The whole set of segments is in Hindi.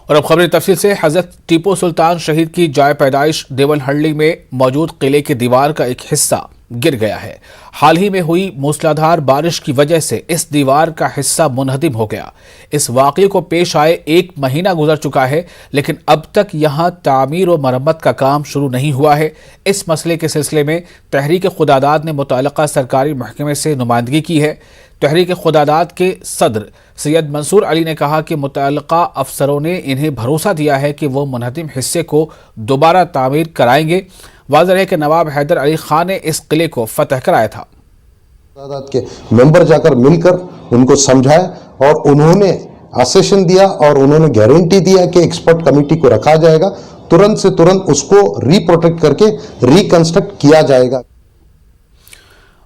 और अब खबरें तफसील से। हजरत टीपू सुल्तान शहीद की जाय पैदाइश देवनहल्ली में मौजूद किले की दीवार का एक हिस्सा गिर गया है। हाल ही में हुई मूसलाधार बारिश की वजह से इस दीवार का हिस्सा मुनहदिम हो गया। इस वाकये को पेश आए 1 महीना गुजर चुका है, लेकिन अब तक यहां तामीर और मरम्मत का काम शुरू नहीं हुआ है। इस मसले के सिलसिले में तहरीक खुदादाद ने मुतल्लिका सरकारी महकमे से नुमाइंदगी की है। तहरीक खुदादाद के सदर सैयद मंसूर अली ने कहा कि मुतल्लिका अफसरों ने इन्हें भरोसा दिया है कि वो मुनहदिम हिस्से को दोबारा तामीर कराएंगे। वाज़ेह है कि नवाब हैदर अली खान ने इस किले को फतह कराया था। खुदादाद के मेंबर जाकर मिलकर उनको समझाया और उन्होंने आश्वासन दिया और उन्होंने गारंटी दिया कि एक्सपर्ट कमेटी को रखा जाएगा, तुरंत से तुरंत उसको रीप्रोटेक्ट करके रिकंस्ट्रक्ट किया जाएगा।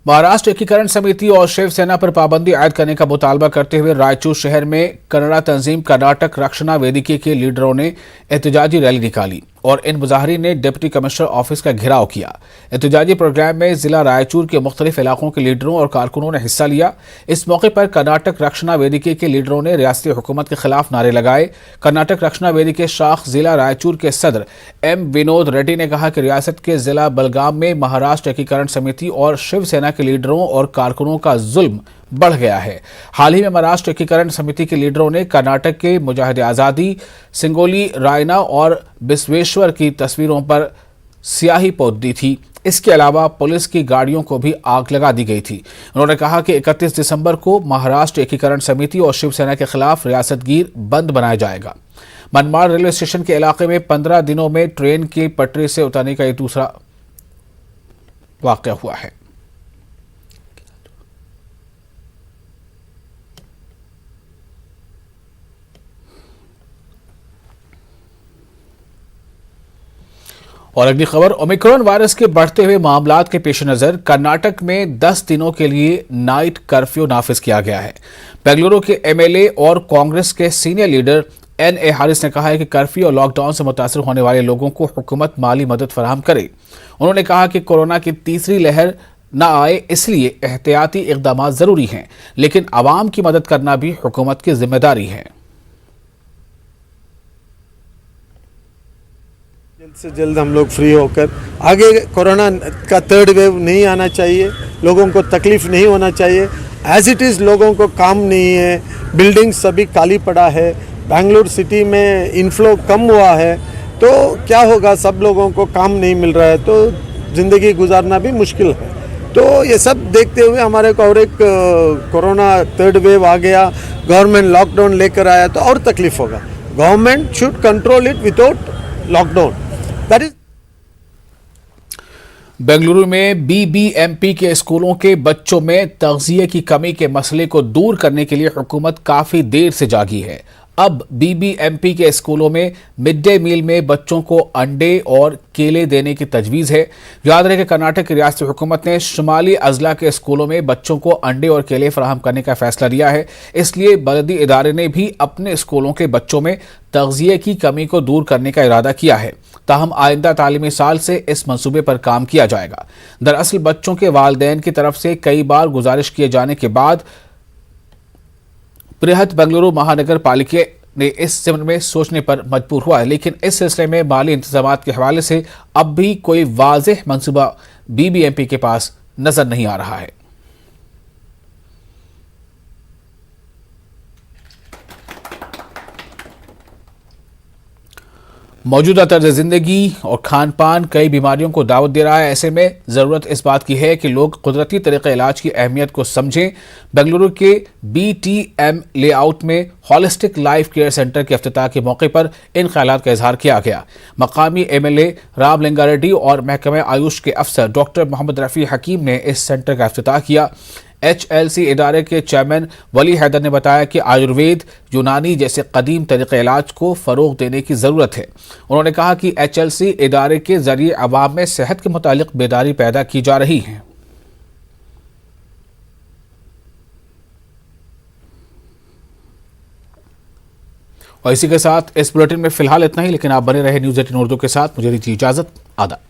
महाराष्ट्र एकीकरण समिति और शिवसेना पर पाबंदी आयद करने का मुतालबा करते हुए रायचूर शहर में कन्नड़ा तंजीम कर्नाटक रक्षणा वेदिके के लीडरों ने एहतजाजी रैली निकाली और इन मुजाहिरीन ने डिप्टी कमिश्नर ऑफिस का घेराव किया। एहतजाजी प्रोग्राम में जिला रायचूर के मुख्तलिफ इलाकों के लीडरों और कारकुनों ने हिस्सा लिया। इस मौके पर कर्नाटक रक्षणा वेदिके के लीडरों ने रियासती हुकूमत के खिलाफ नारे लगाए। कर्नाटक रक्षणा वेदिके शाख जिला रायचूर के सदर एम विनोद रेड्डी ने कहा कि रियासत के जिला बलगाम में महाराष्ट्र एकीकरण समिति और शिवसेना के लीडरों और कारकुनों का जुल्म बढ़ गया है। हाल ही में महाराष्ट्र एकीकरण समिति के लीडरों ने कर्नाटक के मुजाहिद आज़ादी सिंगोली रायना और बिस्वेश्वर की तस्वीरों पर स्याही पोत दी थी। इसके अलावा पुलिस की गाड़ियों को भी आग लगा दी गई थी। उन्होंने कहा कि 31 दिसंबर को महाराष्ट्र एकीकरण समिति और शिवसेना के खिलाफ रियासतगीर बंद बनाया जाएगा। मनमाड़ रेलवे स्टेशन के इलाके में 15 दिनों में ट्रेन की पटरी से उतरने का यह दूसरा वाकया हुआ है। और अगली खबर, ओमिक्रॉन वायरस के बढ़ते हुए मामलात के पेश नजर कर्नाटक में 10 दिनों के लिए नाइट कर्फ्यू नाफिज किया गया है। बेंगलुरु के एमएलए और कांग्रेस के सीनियर लीडर एनए हारिस ने कहा है कि कर्फ्यू और लॉकडाउन से मुतासर होने वाले लोगों को हुकूमत माली मदद फराहम करे। उन्होंने कहा कि कोरोना की तीसरी लहर न आए, इसलिए एहतियाती इकदाम जरूरी हैं, लेकिन आवाम की मदद करना भी हुकूमत की जिम्मेदारी है। जल्द से जल्द हम लोग फ्री होकर आगे, कोरोना का 3rd वेव नहीं आना चाहिए, लोगों को तकलीफ नहीं होना चाहिए। एज इट इज़ लोगों को काम नहीं है, बिल्डिंग सभी खाली पड़ा है, बेंगलुरु सिटी में इनफ्लो कम हुआ है, तो क्या होगा, सब लोगों को काम नहीं मिल रहा है, तो ज़िंदगी गुजारना भी मुश्किल है। तो ये सब देखते हुए हमारे को और एक कोरोना 3rd वेव आ गया, गवर्नमेंट लॉकडाउन लेकर आया तो और तकलीफ होगा। Government should control it without lockdown. Bengaluru में बीबीएमपी के स्कूलों के बच्चों में तग़ज़िये की कमी के मसले को दूर करने के लिए हुकूमत काफ़ी देर से जागी है। अब बीबीएमपी के स्कूलों में मिड डे मील में बच्चों को अंडे और केले देने की तजवीज़ है। याद रहे कि कर्नाटक की रियासती हुकूमत ने शुमाली अजला के स्कूलों में बच्चों को अंडे और केले फराहम करने का फैसला लिया है। इसलिए बलदी इदारे ने भी अपने स्कूलों के बच्चों में तग़ज़िये की कमी को दूर करने का इरादा किया है। ताहम आइंदा तालीमी साल से इस मंसूबे पर काम किया जाएगा। दरअसल बच्चों के वालिदैन की तरफ से कई बार गुजारिश किए जाने के बाद बृहद बेंगलुरु महानगर पालिका ने इस सिमत में सोचने पर मजबूर हुआ है, लेकिन इस सिलसिले में माली इंतजामात के हवाले से अब भी कोई वाज़ेह मंसूबा बीबीएमपी के पास नजर नहीं आ रहा है। मौजूदा तर्ज जिंदगी और खान पान कई बीमारियों को दावत दे रहा है। ऐसे में ज़रूरत इस बात की है कि लोग कुदरती तरीक़े इलाज की अहमियत को समझें। बेंगलुरु के BTM लेआउट में हॉलिस्टिक लाइफ केयर सेंटर के इफ्तिताह के मौके पर इन ख्यालात का इजहार किया गया। मकामी MLA राम लिंगारेड्डी और महकमा आयुष के अफसर डॉक्टर मोहम्मद रफ़ी हकीम ने इस सेंटर का इफ्तिताह किया। HLC इदारे के चेयरमैन वली हैदर ने बताया कि आयुर्वेद, यूनानी जैसे कदीम तरीक़े इलाज को फ़रोग़ देने की ज़रूरत है। उन्होंने कहा कि HLC इदारे के ज़रिए अवाम में सेहत के मुतालिक बेदारी पैदा की जा रही है। और इसी के साथ इस बुलेटिन में फ़िलहाल इतना ही, लेकिन आप बने रहे न्यूज़ 18 उर्दू के साथ। मुझे दीजिए इजाज़त। आदाब।